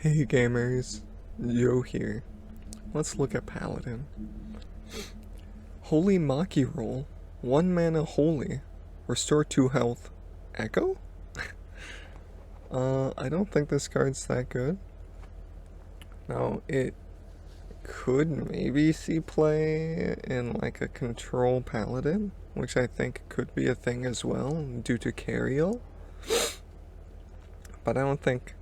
Hey gamers, Yo here. Let's look at Paladin. Holy Maki roll. 1 mana holy. Restore 2 health. Echo? I don't think this card's that good. Now, it could maybe see play in like a control Paladin, which I think could be a thing as well, due to Cariel. But I don't think...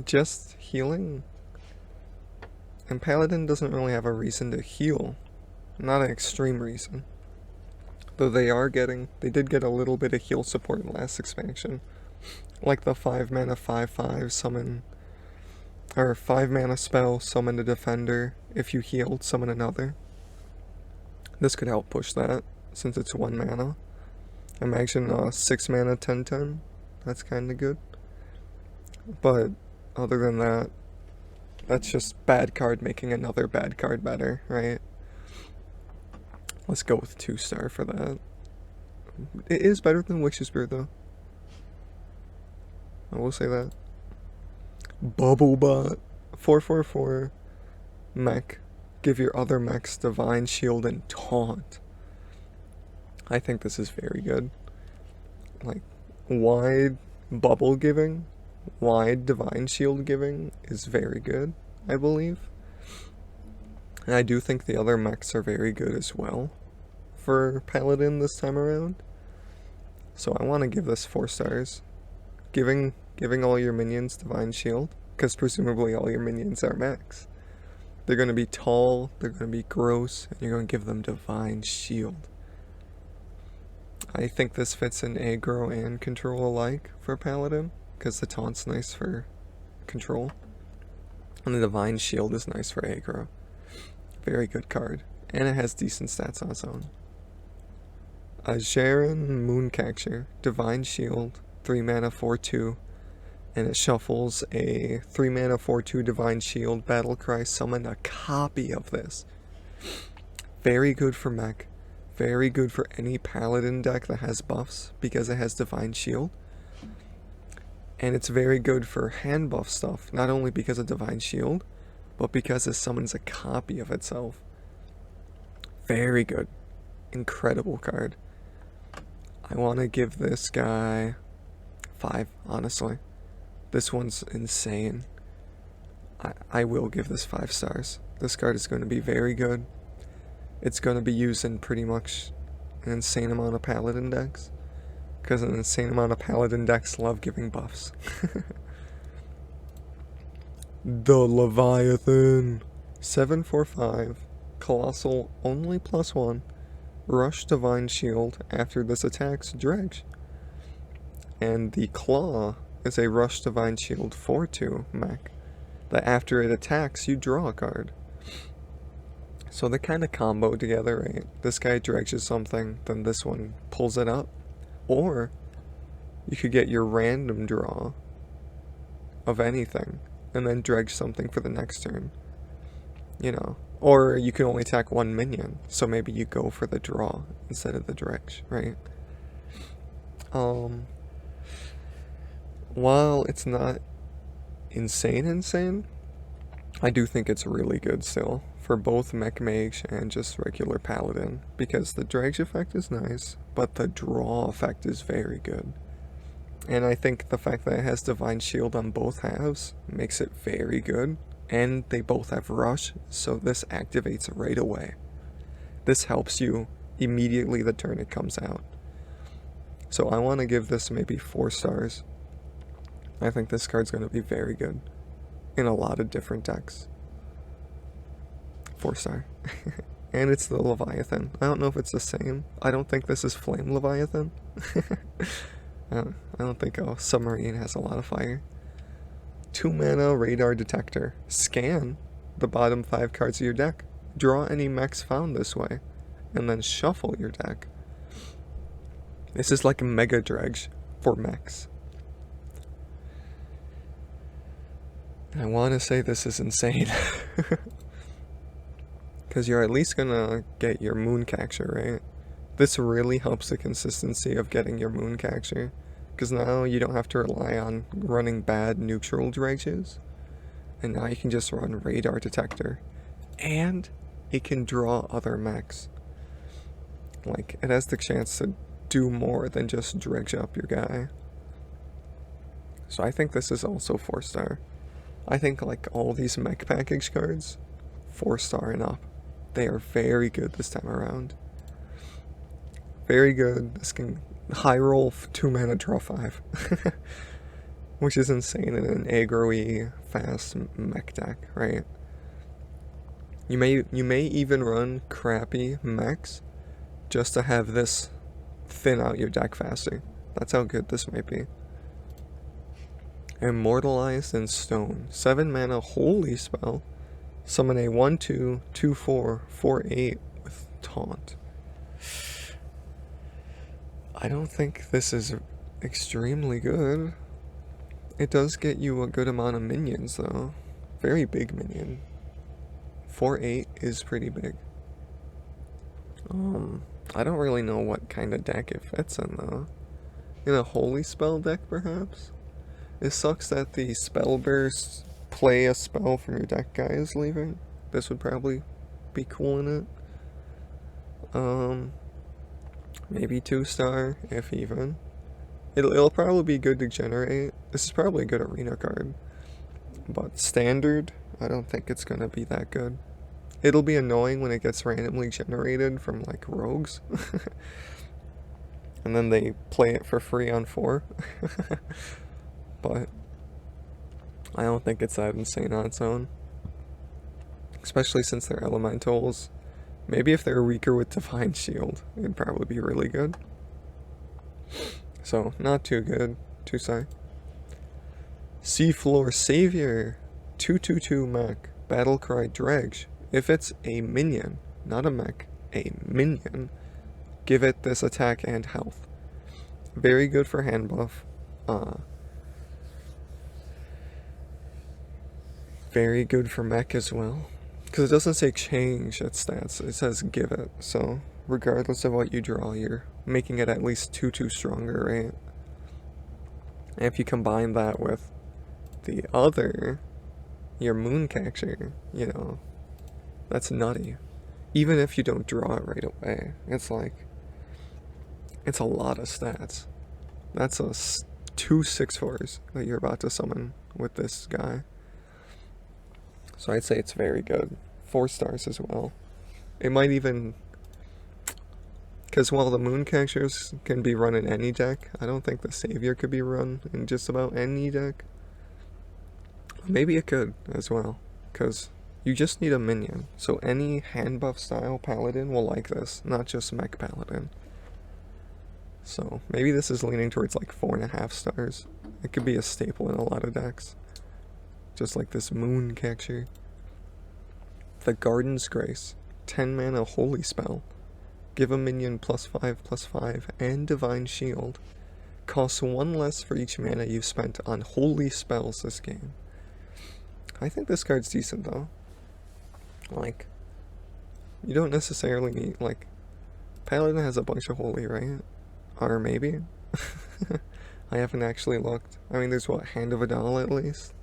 just healing? And Paladin doesn't really have a reason to heal. Not an extreme reason. Though they did get a little bit of heal support in last expansion. Like the 5 mana 5/5 summon, or 5 mana spell, summon a defender. If you healed, summon another. This could help push that, since it's 1 mana. Imagine 6 mana 10/10. That's kinda good. But other than that, that's just bad card making another bad card better, right? Let's go with 2-star for that. It is better than Witch's Brew though. I will say that. Bubblebot. 4/4/4. Mech. Give your other mechs Divine Shield and Taunt. I think this is very good. Like, wide bubble giving, wide Divine Shield giving is very good, I believe. And I do think the other mechs are very good as well for Paladin this time around. So I want to give this 4 stars. Giving all your minions Divine Shield, because presumably all your minions are mechs. They're going to be tall, they're going to be gross, and you're going to give them Divine Shield. I think this fits in aggro and control alike for Paladin, because the taunt's nice for control, and the Divine Shield is nice for aggro. Very good card, and it has decent stats on its own. Ajaran Mooncatcher, Divine Shield, 3 mana 4/2, and it shuffles a 3 mana 4/2 Divine Shield Battlecry. Summon a copy of this. Very good for Mech. Very good for any Paladin deck that has buffs, because it has Divine Shield. And it's very good for hand buff stuff, not only because of Divine Shield, but because it summons a copy of itself. Very good. Incredible card. I want to give this guy 5, honestly. This one's insane. I will give this 5 stars. This card is going to be very good. It's going to be used in pretty much an insane amount of Paladin decks, because an insane amount of Paladin decks love giving buffs. The Leviathan. 7/4/5. Colossal, only +1. Rush Divine Shield. After this attacks, dredge. And the Claw is a Rush Divine Shield 4/2 mech that after it attacks, you draw a card. So they kind of combo together, right? This guy dredges something, then this one pulls it up. Or you could get your random draw of anything and then dredge something for the next turn. You know. Or you can only attack 1 minion, so maybe you go for the draw instead of the dredge, right? While it's not insane, I do think it's really good still for both Mech Mage and just regular Paladin, because the dredge effect is nice, but the draw effect is very good. And I think the fact that it has Divine Shield on both halves makes it very good, and they both have Rush, so this activates right away. This helps you immediately the turn it comes out. So I want to give this maybe 4 stars. I think this card's going to be very good in a lot of different decks. 4 star. And it's the Leviathan. I don't know if it's the same. I don't think this is Flame Leviathan. I don't think Submarine has a lot of fire. 2 mana Radar Detector. Scan the bottom 5 cards of your deck. Draw any mechs found this way. And then shuffle your deck. This is like a Mega Dredge for mechs. I want to say this is insane. Because you're at least gonna get your Mooncatcher, right? This really helps the consistency of getting your Mooncatcher. Because now you don't have to rely on running bad neutral dredges. And now you can just run radar detector. And it can draw other mechs. Like, it has the chance to do more than just dredge up your guy. So I think this is also 4-star. I think like all these mech package cards, 4-star and up. They are very good this time around. Very good. This can high roll 2 mana, draw 5. Which is insane in an aggro-y fast mech deck, right? You may even run crappy mechs just to have this thin out your deck faster. That's how good this might be. Immortalized in Stone. 7 mana holy spell. Summon a 1/2, 2/4, 4/8 with taunt. I don't think this is extremely good. It does get you a good amount of minions though. Very big minion. 4/8 is pretty big. I don't really know what kind of deck it fits in though. In a holy spell deck perhaps? It sucks that the spell burst play a spell from your deck guy is leaving. This would probably be cool in it. Maybe 2-star, if even. It'll probably be good to generate. This is probably a good arena card. But standard, I don't think it's gonna be that good. It'll be annoying when it gets randomly generated from like rogues. And then they play it for free on 4. But I don't think it's that insane on its own. Especially since they're elementals. Maybe if they're weaker with Divine Shield, it'd probably be really good. So, not too good. 2-star. Seafloor Savior. 2/2/2 Mech. Battlecry Dredge. If it's a minion, not a mech, a minion, give it this attack and health. Very good for hand buff. Very good for mech as well. Because it doesn't say change its stats, it says give it. So, regardless of what you draw, you're making it at least 2/2 stronger, right? And if you combine that with the other, your Mooncatcher, you know, that's nutty. Even if you don't draw it right away, it's like, it's a lot of stats. That's 2 6/4s that you're about to summon with this guy. So I'd say it's very good. 4 stars as well. It might even, because while the Mooncatchers can be run in any deck, I don't think the Savior could be run in just about any deck. Maybe it could as well, because you just need a minion. So any hand buff style Paladin will like this, not just Mech Paladin. So maybe this is leaning towards like 4.5 stars. It could be a staple in a lot of decks. Just like this Mooncatcher. The Garden's Grace. 10 mana holy spell. Give a minion +5/+5 and Divine Shield. Costs 1 less for each mana you've spent on holy spells this game. I think this card's decent though. Like, you don't necessarily need, like, Paladin has a bunch of holy, right? Or maybe? I haven't actually looked. I mean, there's what, Hand of Adal at least?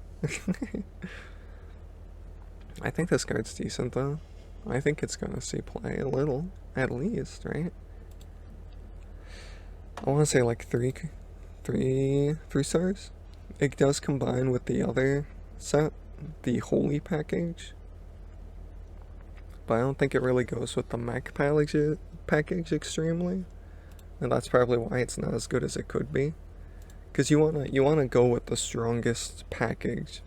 I think this card's decent though. I think it's gonna see play a little, at least, right? I want to say like three stars. It does combine with the other set, the Holy package, but I don't think it really goes with the Mech package extremely, and that's probably why it's not as good as it could be. Because you wanna go with the strongest package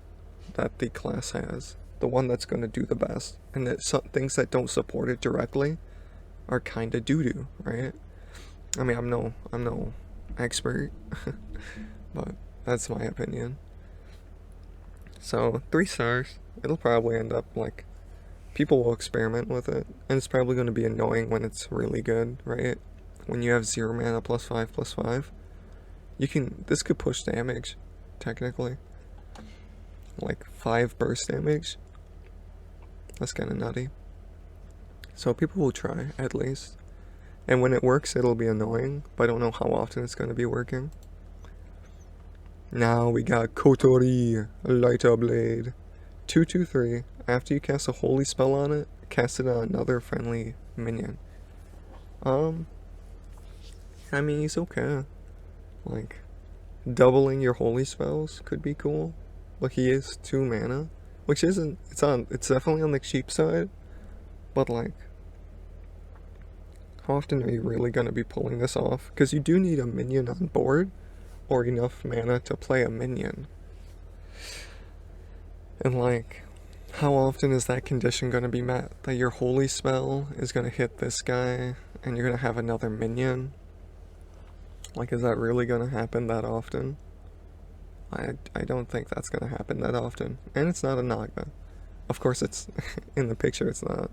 that the class has, the one that's gonna do the best, and that some things that don't support it directly are kind of doo-doo, right? I mean, I'm no expert, but that's my opinion. So 3 stars. It'll probably end up like, people will experiment with it, and it's probably going to be annoying when it's really good, right? When you have 0 mana +5/+5, this could push damage, technically. Like 5 burst damage. That's kind of nutty. So people will try, at least. And when it works, it'll be annoying, but I don't know how often it's going to be working. Now we got Kotori, Lighter Blade. 2/2/3. After you cast a holy spell on it, cast it on another friendly minion. I mean, he's okay. Like, doubling your holy spells could be cool. But he is 2 mana, which isn't, it's definitely on the cheap side, but like, how often are you really gonna be pulling this off? Because you do need a minion on board, or enough mana to play a minion. And like, how often is that condition gonna be met? That your holy spell is gonna hit this guy, and you're gonna have another minion? Like, is that really gonna happen that often? I don't think that's gonna happen that often. And it's not a Naga. Of course it's, in the picture it's not.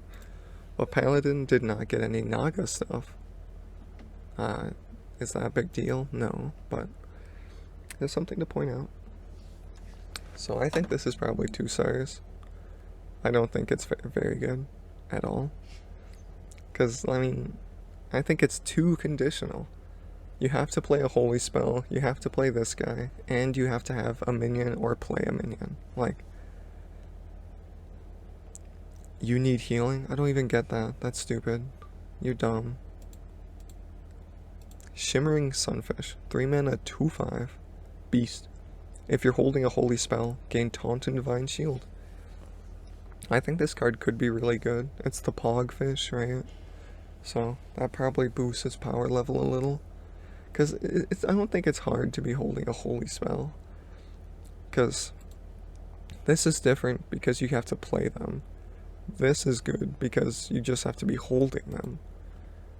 But Paladin did not get any Naga stuff. Is that a big deal? No, but there's something to point out. So I think this is probably 2 stars. I don't think it's very good at all. Because, I mean, I think it's too conditional. You have to play a holy spell, you have to play this guy, and you have to have a minion or play a minion. Like, you need healing? I don't even get that. That's stupid. You're dumb. Shimmering Sunfish. 3 mana, 2/5. Beast. If you're holding a holy spell, gain Taunt and Divine Shield. I think this card could be really good. It's the Pog fish, right? So that probably boosts his power level a little. Because I don't think it's hard to be holding a holy spell. Because this is different because you have to play them. This is good because you just have to be holding them.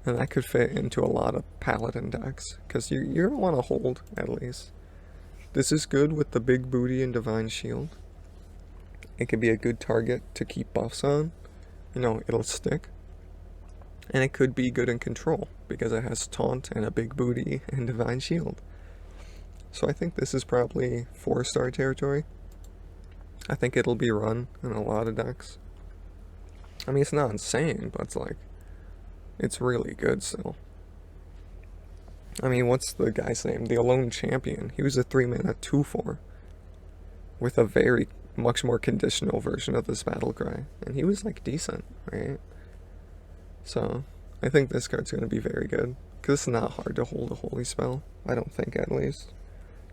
And that could fit into a lot of Paladin decks. Because you're going to want to hold, at least. This is good with the big booty and Divine Shield. It could be a good target to keep buffs on. You know, it'll stick. And it could be good in control, because it has Taunt and a big booty and Divine Shield. So I think this is probably 4-star territory. I think it'll be run in a lot of decks. I mean, it's not insane, but it's like, it's really good still. I mean, what's the guy's name? The Alone Champion. He was a 3 mana 2/4 with a very much more conditional version of this battle cry. And he was like decent, right? So, I think this card's going to be very good. Because it's not hard to hold a holy spell. I don't think, at least.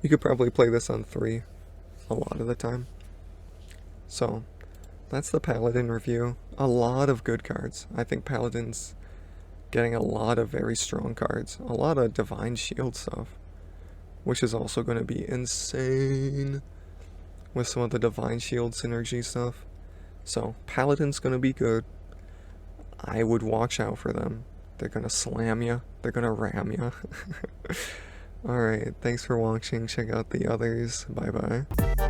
You could probably play this on 3 a lot of the time. So, that's the Paladin review. A lot of good cards. I think Paladin's getting a lot of very strong cards. A lot of Divine Shield stuff. Which is also going to be insane with some of the Divine Shield synergy stuff. So, Paladin's going to be good. I would watch out for them. They're gonna slam you. They're gonna ram you. Alright, thanks for watching. Check out the others. Bye bye.